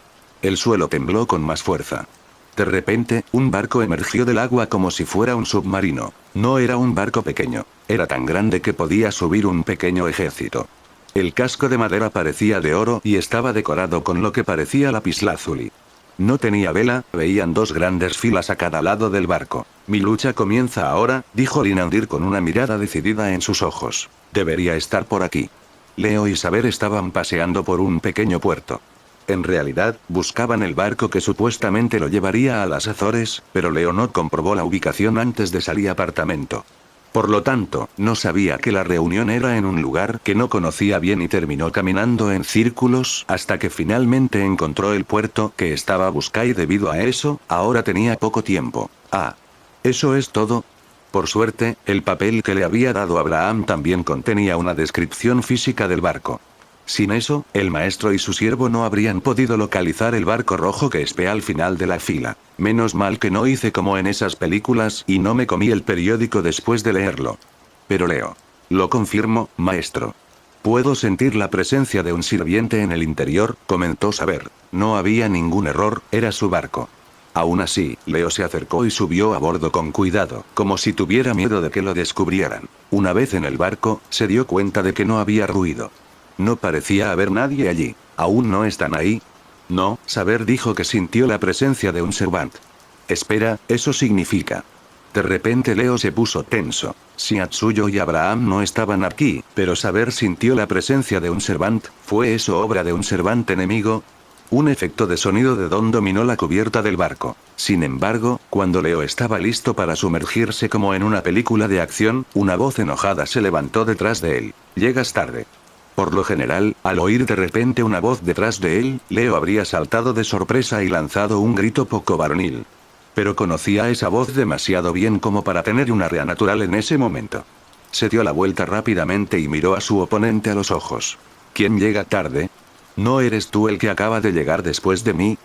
S1: El suelo tembló con más fuerza. De repente, un barco emergió del agua como si fuera un submarino. No era un barco pequeño. Era tan grande que podía subir un pequeño ejército. El casco de madera parecía de oro y estaba decorado con lo que parecía lapislázuli. No tenía vela, veían dos grandes filas a cada lado del barco. Mi lucha comienza ahora, dijo Linandir con una mirada decidida en sus ojos. Debería estar por aquí. Leo y Saber estaban paseando por un pequeño puerto. En realidad, buscaban el barco que supuestamente lo llevaría a las Azores, pero Leo no comprobó la ubicación antes de salir apartamento. Por lo tanto, no sabía que la reunión era en un lugar que no conocía bien y terminó caminando en círculos hasta que finalmente encontró el puerto que estaba buscando y debido a eso, ahora tenía poco tiempo. Ah. ¿Eso es todo? Por suerte, el papel que le había dado Abraham también contenía una descripción física del barco. Sin eso, el maestro y su siervo no habrían podido localizar el barco rojo que espé al final de la fila. Menos mal que no hice como en esas películas y no me comí el periódico después de leerlo. Pero leo. Lo confirmo, maestro. Puedo sentir la presencia de un sirviente en el interior, comentó Saber. No había ningún error, era su barco. Aún así, Leo se acercó y subió a bordo con cuidado, como si tuviera miedo de que lo descubrieran. Una vez en el barco, se dio cuenta de que no había ruido. No parecía haber nadie allí. ¿Aún no están ahí? No, Saber dijo que sintió la presencia de un servant. Espera, eso significa. De repente Leo se puso tenso. Si Atsuyo y Abraham no estaban aquí, pero Saber sintió la presencia de un servant, ¿fue eso obra de un servant enemigo? Un efecto de sonido de don dominó la cubierta del barco. Sin embargo, cuando Leo estaba listo para sumergirse como en una película de acción, una voz enojada se levantó detrás de él. Llegas tarde. Por lo general, al oír de repente una voz detrás de él, Leo habría saltado de sorpresa y lanzado un grito poco varonil. Pero conocía esa voz demasiado bien como para tener una rea natural en ese momento. Se dio la vuelta rápidamente y miró a su oponente a los ojos. ¿Quién llega tarde? ¿No eres tú el que acaba de llegar después de mí?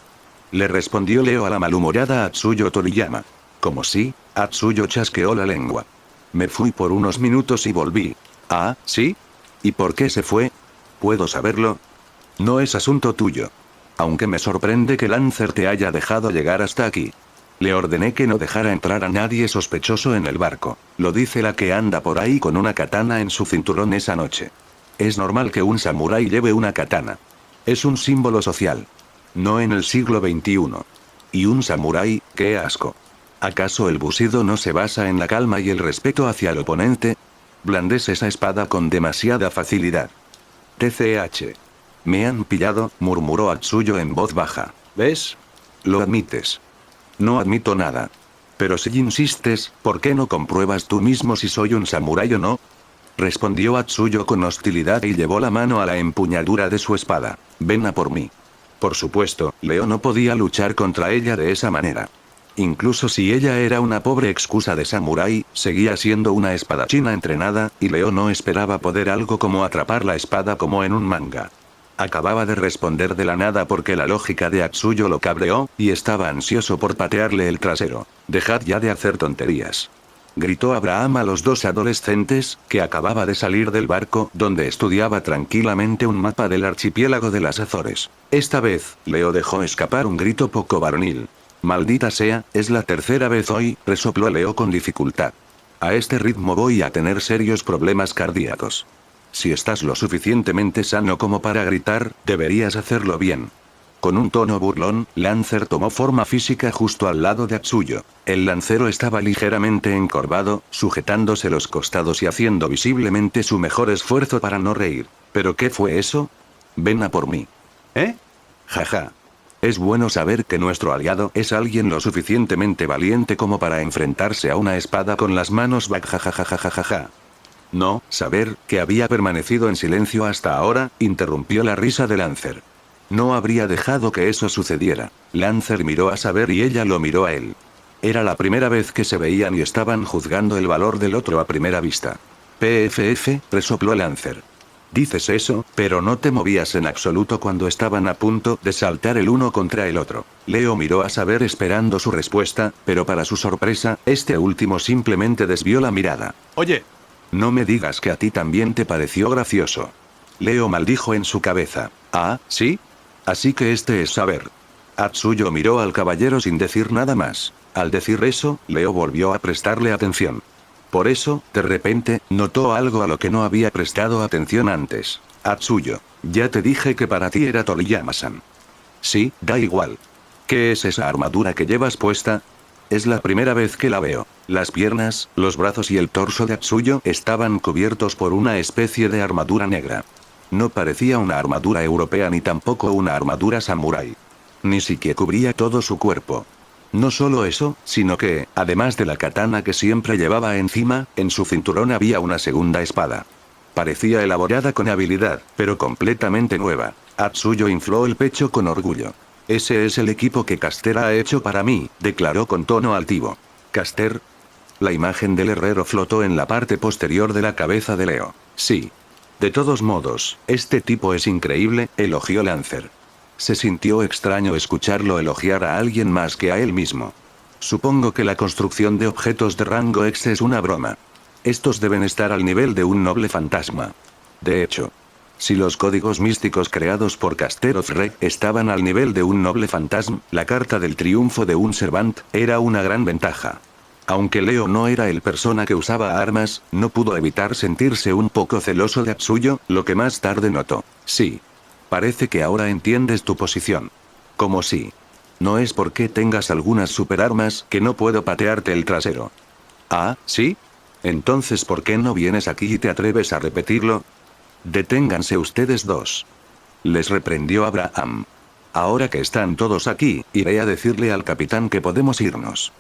S1: Le respondió Leo a la malhumorada Atsuyo Toriyama. Como si, Atsuyo chasqueó la lengua. Me fui por unos minutos y volví. ¿Ah, sí? ¿Y por qué se fue? ¿Puedo saberlo? No es asunto tuyo. Aunque me sorprende que Lancer te haya dejado llegar hasta aquí. Le ordené que no dejara entrar a nadie sospechoso en el barco. Lo dice la que anda por ahí con una katana en su cinturón esa noche. Es normal que un samurái lleve una katana. Es un símbolo social. No en el siglo XXI. Y un samurái, qué asco. ¿Acaso el bushido no se basa en la calma y el respeto hacia el oponente? Blandes esa espada con demasiada facilidad. TCH. Me han pillado, murmuró Atsuyo en voz baja. ¿Ves? Lo admites. No admito nada. Pero si insistes, ¿por qué no compruebas tú mismo si soy un samurái o no? Respondió Atsuyo con hostilidad y llevó la mano a la empuñadura de su espada. Ven a por mí. Por supuesto, Leo no podía luchar contra ella de esa manera. Incluso si ella era una pobre excusa de samurái, seguía siendo una espadachina entrenada, y Leo no esperaba poder algo como atrapar la espada como en un manga. Acababa de responder de la nada porque la lógica de Atsuyo lo cabreó, y estaba ansioso por patearle el trasero. Dejad ya de hacer tonterías. Gritó Abraham a los dos adolescentes, que acababa de salir del barco, donde estudiaba tranquilamente un mapa del archipiélago de las Azores. Esta vez, Leo dejó escapar un grito poco varonil. Maldita sea, es la tercera vez hoy, resopló Leo con dificultad. A este ritmo voy a tener serios problemas cardíacos. Si estás lo suficientemente sano como para gritar, deberías hacerlo bien. Con un tono burlón, Lancer tomó forma física justo al lado de Atsuyo. El lancero estaba ligeramente encorvado, sujetándose los costados y haciendo visiblemente su mejor esfuerzo para no reír. ¿Pero qué fue eso? Ven a por mí. ¿Eh? Jaja. Es bueno saber que nuestro aliado es alguien lo suficientemente valiente como para enfrentarse a una espada con las manos jajajajajaja. No, saber que había permanecido en silencio hasta ahora, interrumpió la risa de Lancer. No habría dejado que eso sucediera. Lancer miró a Saber y ella lo miró a él. Era la primera vez que se veían y estaban juzgando el valor del otro a primera vista. PFF, resopló Lancer. Dices eso, pero no te movías en absoluto cuando estaban a punto de saltar el uno contra el otro. Leo miró a Saber esperando su respuesta, pero para su sorpresa, este último simplemente desvió la mirada. Oye. No me digas que a ti también te pareció gracioso. Leo maldijo en su cabeza. Ah, ¿sí? Así que este es Saber. Atsuyo miró al caballero sin decir nada más. Al decir eso, Leo volvió a prestarle atención. Por eso, de repente, notó algo a lo que no había prestado atención antes. Atsuyo, ya te dije que para ti era Toriyama-san. Sí, da igual. ¿Qué es esa armadura que llevas puesta? Es la primera vez que la veo. Las piernas, los brazos y el torso de Atsuyo estaban cubiertos por una especie de armadura negra. No parecía una armadura europea ni tampoco una armadura samurái. Ni siquiera cubría todo su cuerpo. No solo eso, sino que, además de la katana que siempre llevaba encima, en su cinturón había una segunda espada. Parecía elaborada con habilidad, pero completamente nueva. Atsuyo infló el pecho con orgullo. Ese es el equipo que Caster ha hecho para mí, declaró con tono altivo. ¿Caster? La imagen del herrero flotó en la parte posterior de la cabeza de Leo. Sí. De todos modos, este tipo es increíble, elogió Lancer. Se sintió extraño escucharlo elogiar a alguien más que a él mismo. Supongo que la construcción de objetos de rango X es una broma. Estos deben estar al nivel de un noble fantasma. De hecho, si los códigos místicos creados por Caster of Re estaban al nivel de un noble fantasma, la carta del triunfo de un Servant era una gran ventaja. Aunque Leo no era el persona que usaba armas, no pudo evitar sentirse un poco celoso de Atsuyo, lo que más tarde notó. Sí. Parece que ahora entiendes tu posición. Como si. No es porque tengas algunas superarmas que no puedo patearte el trasero. Ah, ¿sí? Entonces ¿por qué no vienes aquí y te atreves a repetirlo? Deténganse ustedes dos. Les reprendió Abraham. Ahora que están todos aquí, iré a decirle al capitán que podemos irnos.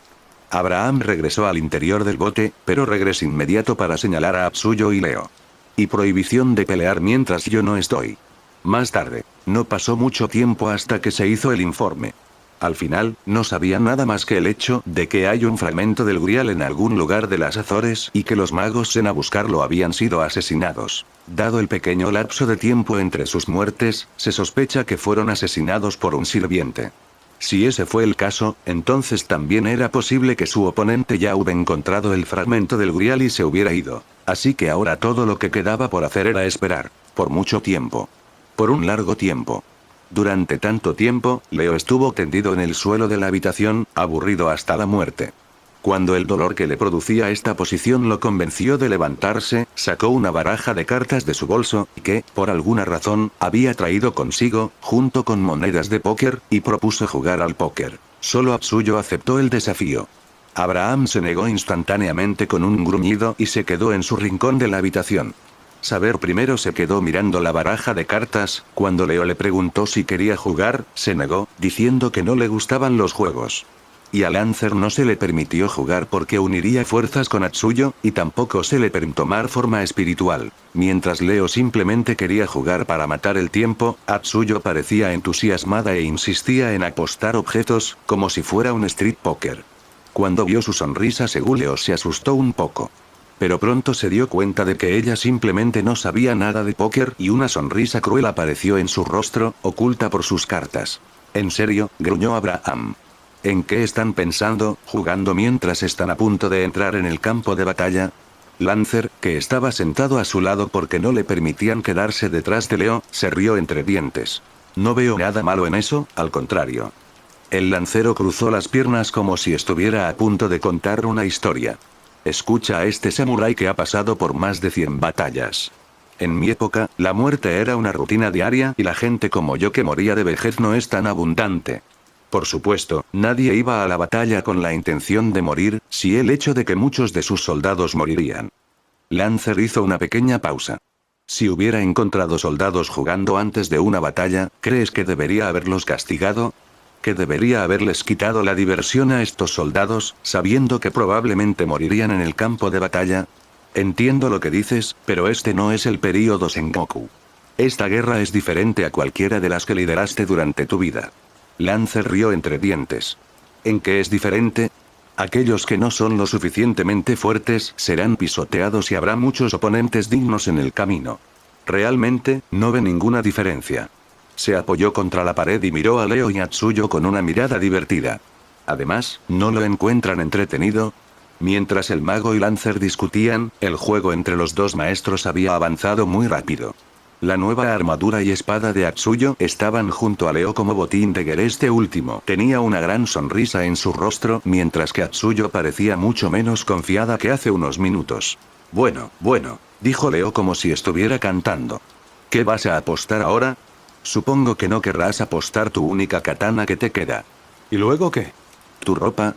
S1: Abraham regresó al interior del bote, pero regresó inmediato para señalar a Atsuyo y Leo. Y prohibición de pelear mientras yo no estoy. Más tarde, no pasó mucho tiempo hasta que se hizo el informe. Al final, no sabía nada más que el hecho de que hay un fragmento del Grial en algún lugar de las Azores y que los magos en a buscarlo habían sido asesinados. Dado el pequeño lapso de tiempo entre sus muertes, se sospecha que fueron asesinados por un sirviente. Si ese fue el caso, entonces también era posible que su oponente ya hubiera encontrado el fragmento del Grial y se hubiera ido. Así que ahora todo lo que quedaba por hacer era esperar. Por mucho tiempo. Por un largo tiempo. Durante tanto tiempo, Leo estuvo tendido en el suelo de la habitación, aburrido hasta la muerte. Cuando el dolor que le producía esta posición lo convenció de levantarse, sacó una baraja de cartas de su bolso, que, por alguna razón, había traído consigo, junto con monedas de póker, y propuso jugar al póker. Solo Atsuyo aceptó el desafío. Abraham se negó instantáneamente con un gruñido y se quedó en su rincón de la habitación. Saber primero se quedó mirando la baraja de cartas, cuando Leo le preguntó si quería jugar, se negó, diciendo que no le gustaban los juegos. Y a Lancer no se le permitió jugar porque uniría fuerzas con Atsuyo, y tampoco se le permitió tomar forma espiritual. Mientras Leo simplemente quería jugar para matar el tiempo, Atsuyo parecía entusiasmada e insistía en apostar objetos, como si fuera un street poker. Cuando vio su sonrisa Leo se asustó un poco. Pero pronto se dio cuenta de que ella simplemente no sabía nada de póker y una sonrisa cruel apareció en su rostro, oculta por sus cartas. ¿En serio?, gruñó Abraham. ¿En qué están pensando, jugando mientras están a punto de entrar en el campo de batalla? Lancer, que estaba sentado a su lado porque no le permitían quedarse detrás de Leo, se rió entre dientes. No veo nada malo en eso, al contrario. El lancero cruzó las piernas como si estuviera a punto de contar una historia. Escucha a este samurái que ha pasado por más de 100 batallas. En mi época, la muerte era una rutina diaria y la gente como yo que moría de vejez no es tan abundante. Por supuesto, nadie iba a la batalla con la intención de morir, si el hecho de que muchos de sus soldados morirían. Lancer hizo una pequeña pausa. Si hubiera encontrado soldados jugando antes de una batalla, ¿crees que debería haberlos castigado? ¿Que debería haberles quitado la diversión a estos soldados, sabiendo que probablemente morirían en el campo de batalla? Entiendo lo que dices, pero este no es el período Sengoku. Esta guerra es diferente a cualquiera de las que lideraste durante tu vida. Lancer rió entre dientes. ¿En qué es diferente? Aquellos que no son lo suficientemente fuertes serán pisoteados y habrá muchos oponentes dignos en el camino. Realmente, no ve ninguna diferencia. Se apoyó contra la pared y miró a Leo y Atsuyo con una mirada divertida. Además, ¿no lo encuentran entretenido? Mientras el mago y Lancer discutían, el juego entre los dos maestros había avanzado muy rápido. La nueva armadura y espada de Atsuyo estaban junto a Leo como botín de guerra. Este último tenía una gran sonrisa en su rostro, mientras que Atsuyo parecía mucho menos confiada que hace unos minutos. Bueno, dijo Leo como si estuviera cantando. ¿Qué vas a apostar ahora? Supongo que no querrás apostar tu única katana que te queda.
S2: ¿Y luego qué?
S1: ¿Tu ropa?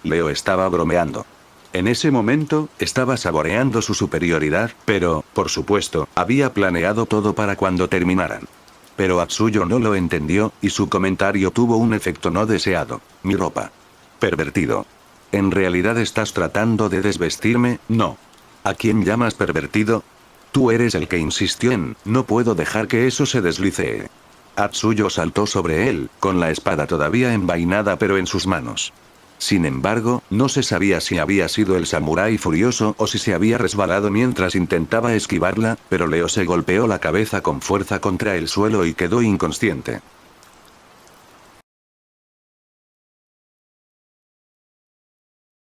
S1: Leo estaba bromeando. En ese momento, estaba saboreando su superioridad, pero, por supuesto, había planeado todo para cuando terminaran. Pero Atsuyo no lo entendió, y su comentario tuvo un efecto no deseado. Mi ropa. Pervertido. ¿En realidad estás tratando de desvestirme? No. ¿A quién llamas pervertido? Tú eres el que insistió en, no puedo dejar que eso se deslice. Atsuyo saltó sobre él, con la espada todavía envainada pero en sus manos. Sin embargo, no se sabía si había sido el samurái furioso o si se había resbalado mientras intentaba esquivarla, pero Leo se golpeó la cabeza con fuerza contra el suelo y quedó inconsciente.